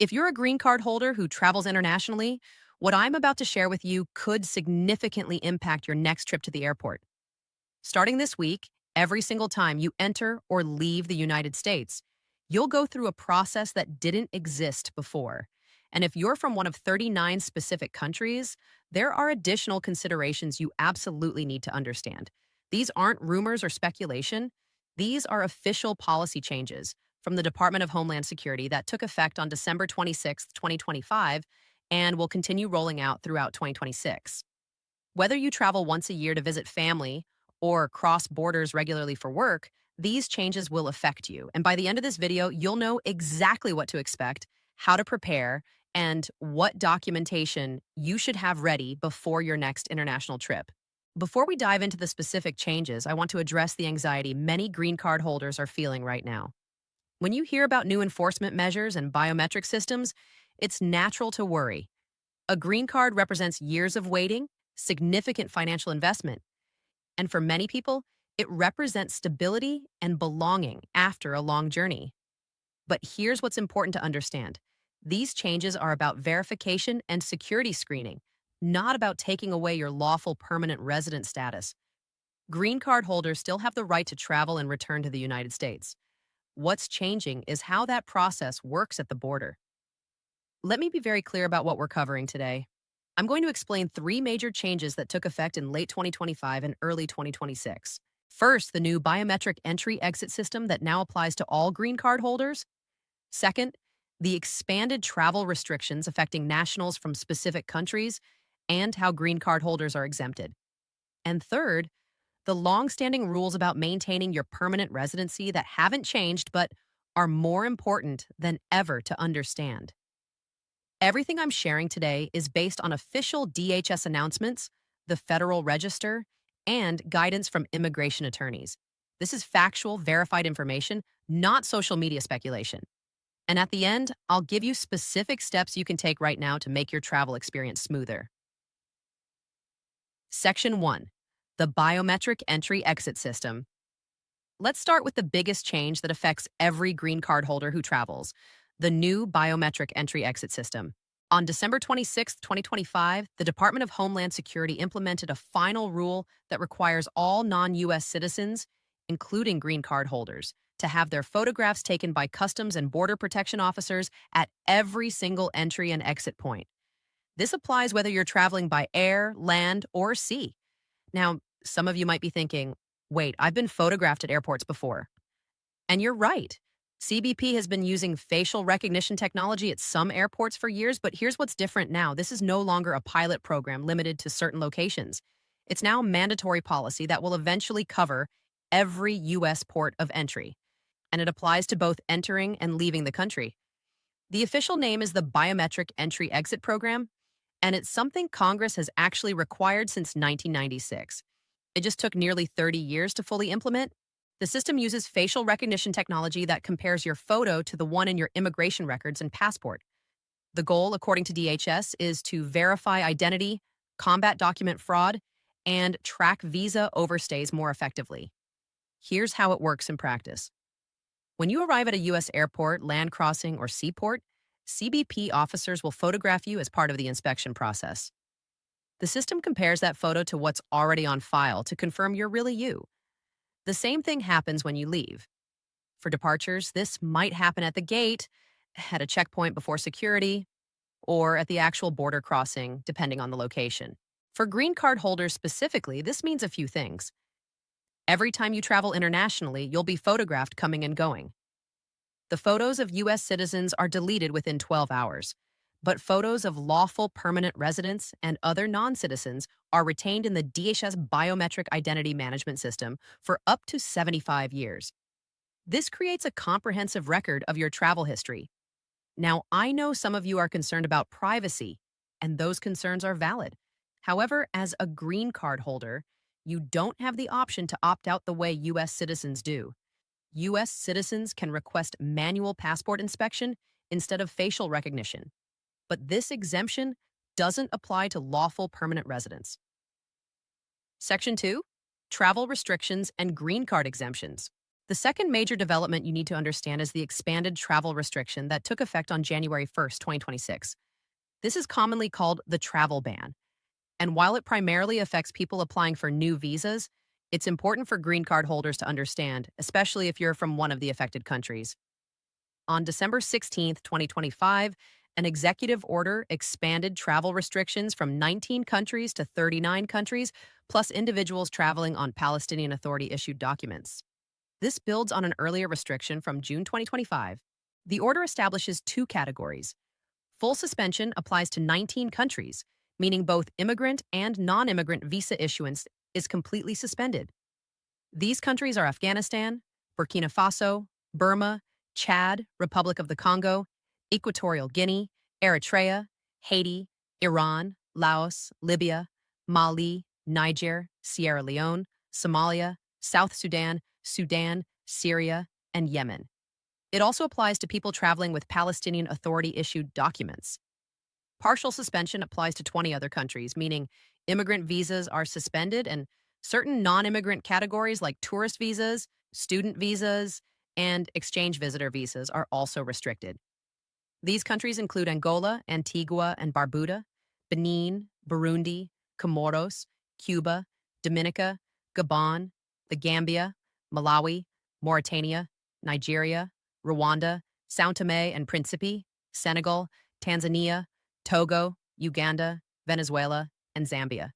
If you're a green card holder who travels internationally, what I'm about to share with you could significantly impact your next trip to the airport. Starting this week, every single time you enter or leave the United States, you'll go through a process that didn't exist before. And if you're from one of 39 specific countries, there are additional considerations you absolutely need to understand. These aren't rumors or speculation. These are official policy changes from the Department of Homeland Security that took effect on December 26th, 2025, and will continue rolling out throughout 2026. Whether you travel once a year to visit family or cross borders regularly for work, these changes will affect you. And by the end of this video, you'll know exactly what to expect, how to prepare, and what documentation you should have ready before your next international trip. Before we dive into the specific changes, I want to address the anxiety many green card holders are feeling right now. When you hear about new enforcement measures and biometric systems, it's natural to worry. A green card represents years of waiting, significant financial investment, and for many people, it represents stability and belonging after a long journey. But here's what's important to understand. These changes are about verification and security screening, not about taking away your lawful permanent resident status. Green card holders still have the right to travel and return to the United States. What's changing is how that process works at the border. Let me be very clear about what we're covering today. I'm going to explain three major changes that took effect in late 2025 and early 2026. First, the new biometric entry-exit system that now applies to all green card holders. Second, the expanded travel restrictions affecting nationals from specific countries and how green card holders are exempted. And third, the long-standing rules about maintaining your permanent residency that haven't changed but are more important than ever to understand. Everything I'm sharing today is based on official DHS announcements, the Federal Register, and guidance from immigration attorneys. This is factual, verified information, not social media speculation. And at the end, I'll give you specific steps you can take right now to make your travel experience smoother. Section 1. The Biometric Entry-Exit System. Let's start with the biggest change that affects every green card holder who travels, the new biometric entry-exit system. On December 26, 2025, the Department of Homeland Security implemented a final rule that requires all non-U.S. citizens, including green card holders, to have their photographs taken by Customs and Border Protection officers at every single entry and exit point. This applies whether you're traveling by air, land, or sea. Now, some of you might be thinking, wait, I've been photographed at airports before. And you're right. CBP has been using facial recognition technology at some airports for years, but here's what's different now. This is no longer a pilot program limited to certain locations. It's now mandatory policy that will eventually cover every U.S. port of entry, and it applies to both entering and leaving the country. The official name is the Biometric Entry-Exit Program, and it's something Congress has actually required since 1996. It just took nearly 30 years to fully implement. The system uses facial recognition technology that compares your photo to the one in your immigration records and passport. The goal, according to DHS, is to verify identity, combat document fraud, and track visa overstays more effectively. Here's how it works in practice. When you arrive at a U.S. airport, land crossing, or seaport, CBP officers will photograph you as part of the inspection process. The system compares that photo to what's already on file to confirm you're really you. The same thing happens when you leave. For departures, this might happen at the gate, at a checkpoint before security, or at the actual border crossing, depending on the location. For green card holders specifically, this means a few things. Every time you travel internationally, you'll be photographed coming and going. The photos of U.S. citizens are deleted within 12 hours, but photos of lawful permanent residents and other non-citizens are retained in the DHS Biometric Identity Management System for up to 75 years. This creates a comprehensive record of your travel history. Now, I know some of you are concerned about privacy, and those concerns are valid. However, as a green card holder, you don't have the option to opt out the way U.S. citizens do. U.S. citizens can request manual passport inspection instead of facial recognition. But this exemption doesn't apply to lawful permanent residents. Section 2, Travel Restrictions and Green Card Exemptions. The second major development you need to understand is the expanded travel restriction that took effect on January 1st, 2026. This is commonly called the travel ban. And while it primarily affects people applying for new visas, it's important for green card holders to understand, especially if you're from one of the affected countries. On December 16th, 2025, an executive order expanded travel restrictions from 19 countries to 39 countries, plus individuals traveling on Palestinian Authority issued documents. This builds on an earlier restriction from June 2025. The order establishes two categories. Full suspension applies to 19 countries, meaning both immigrant and non immigrant visa issuance is completely suspended. These countries are Afghanistan, Burkina Faso, Burma, Chad, Republic of the Congo, Equatorial Guinea, Eritrea, Haiti, Iran, Laos, Libya, Mali, Niger, Sierra Leone, Somalia, South Sudan, Sudan, Syria, and Yemen. It also applies to people traveling with Palestinian Authority issued documents. Partial suspension applies to 20 other countries, meaning immigrant visas are suspended and certain non immigrant categories like tourist visas, student visas, and exchange visitor visas are also restricted. These countries include Angola, Antigua and Barbuda, Benin, Burundi, Comoros, Cuba, Dominica, Gabon, the Gambia, Malawi, Mauritania, Nigeria, Rwanda, São Tomé and Príncipe, Senegal, Tanzania, Togo, Uganda, Venezuela, and Zambia.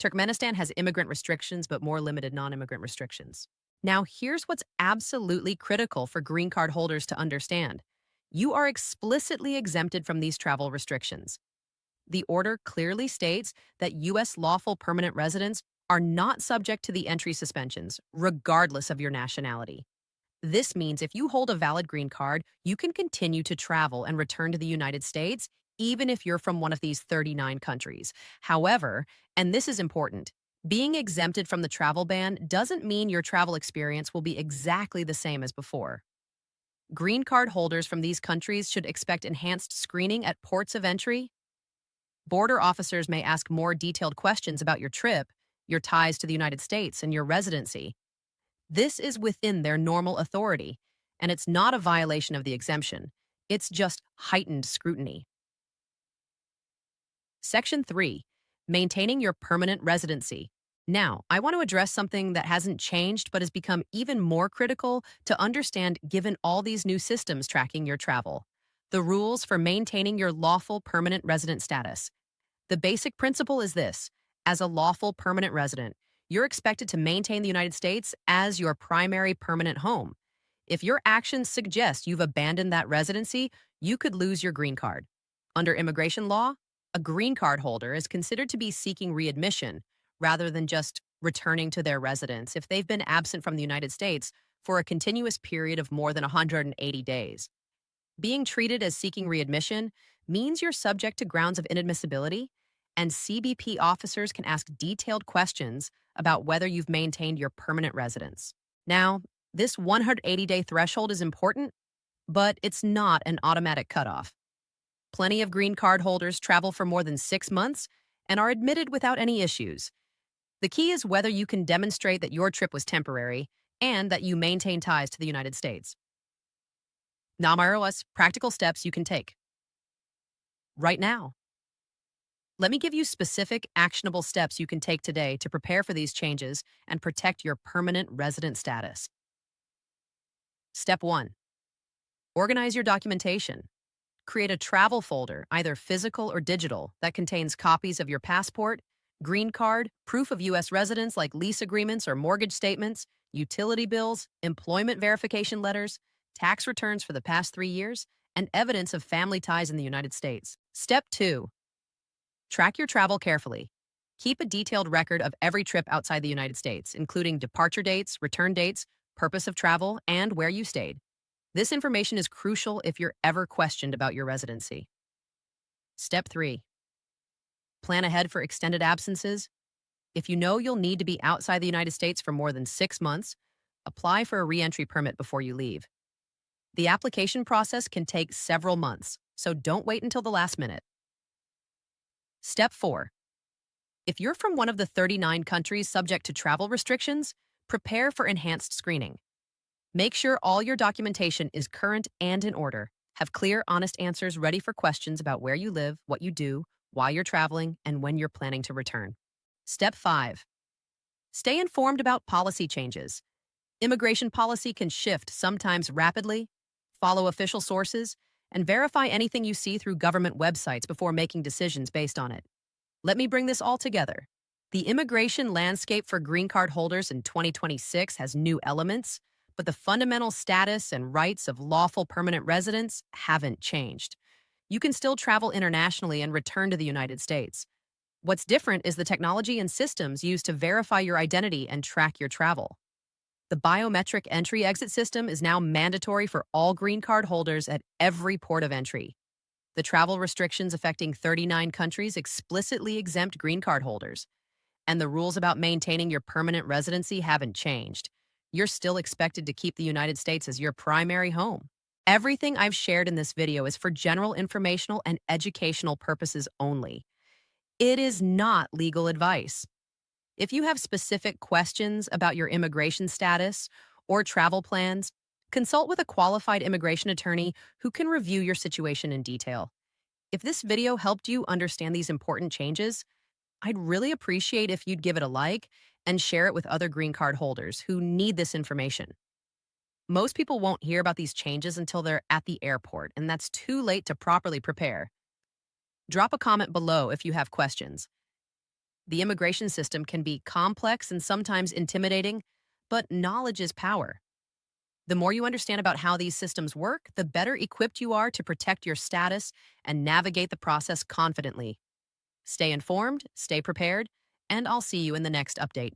Turkmenistan has immigrant restrictions but more limited non-immigrant restrictions. Now, here's what's absolutely critical for green card holders to understand. You are explicitly exempted from these travel restrictions. The order clearly states that U.S. lawful permanent residents are not subject to the entry suspensions, regardless of your nationality. This means if you hold a valid green card, you can continue to travel and return to the United States, even if you're from one of these 39 countries. However, and this is important, being exempted from the travel ban doesn't mean your travel experience will be exactly the same as before. Green card holders from these countries should expect enhanced screening at ports of entry. Border officers may ask more detailed questions about your trip, your ties to the United States, and your residency. This is within their normal authority, and it's not a violation of the exemption. It's just heightened scrutiny. Section 3. Maintaining your permanent residency. Now, I want to address something that hasn't changed but has become even more critical to understand given all these new systems tracking your travel. The rules for maintaining your lawful permanent resident status. The basic principle is this: as a lawful permanent resident, you're expected to maintain the United States as your primary permanent home. If your actions suggest you've abandoned that residency, you could lose your green card. Under immigration law, a green card holder is considered to be seeking readmission rather than just returning to their residence if they've been absent from the United States for a continuous period of more than 180 days. Being treated as seeking readmission means you're subject to grounds of inadmissibility, and CBP officers can ask detailed questions about whether you've maintained your permanent residence. Now, this 180-day threshold is important, but it's not an automatic cutoff. Plenty of green card holders travel for more than 6 months and are admitted without any issues. The key is whether you can demonstrate that your trip was temporary and that you maintain ties to the United States. Now, practical steps you can take right now. Let me give you specific, actionable steps you can take today to prepare for these changes and protect your permanent resident status. Step 1. Organize your documentation. Create a travel folder, either physical or digital, that contains copies of your passport, green card, proof of U.S. residence like lease agreements or mortgage statements, utility bills, employment verification letters, tax returns for the past 3 years, and evidence of family ties in the United States. Step 2. Track your travel carefully. Keep a detailed record of every trip outside the United States, including departure dates, return dates, purpose of travel, and where you stayed. This information is crucial if you're ever questioned about your residency. Step 3. Plan ahead for extended absences. If you know you'll need to be outside the United States for more than 6 months, apply for a reentry permit before you leave. The application process can take several months, so don't wait until the last minute. Step 4. If you're from one of the 39 countries subject to travel restrictions, prepare for enhanced screening. Make sure all your documentation is current and in order. Have clear, honest answers ready for questions about where you live, what you do, why you're traveling, and when you're planning to return. Step 5. Stay informed about policy changes. Immigration policy can shift sometimes rapidly. Follow official sources and verify anything you see through government websites before making decisions based on it. Let me bring this all together. The immigration landscape for green card holders in 2026 has new elements, but the fundamental status and rights of lawful permanent residents haven't changed. You can still travel internationally and return to the United States. What's different is the technology and systems used to verify your identity and track your travel. The biometric entry exit system is now mandatory for all green card holders at every port of entry. The travel restrictions affecting 39 countries explicitly exempt green card holders, and the rules about maintaining your permanent residency haven't changed. You're still expected to keep the United States as your primary home. Everything I've shared in this video is for general informational and educational purposes only. It is not legal advice. If you have specific questions about your immigration status or travel plans, consult with a qualified immigration attorney who can review your situation in detail. If this video helped you understand these important changes, I'd really appreciate if you'd give it a like and share it with other green card holders who need this information. Most people won't hear about these changes until they're at the airport, and that's too late to properly prepare. Drop a comment below if you have questions. The immigration system can be complex and sometimes intimidating, but knowledge is power. The more you understand about how these systems work, the better equipped you are to protect your status and navigate the process confidently. Stay informed, stay prepared, and I'll see you in the next update.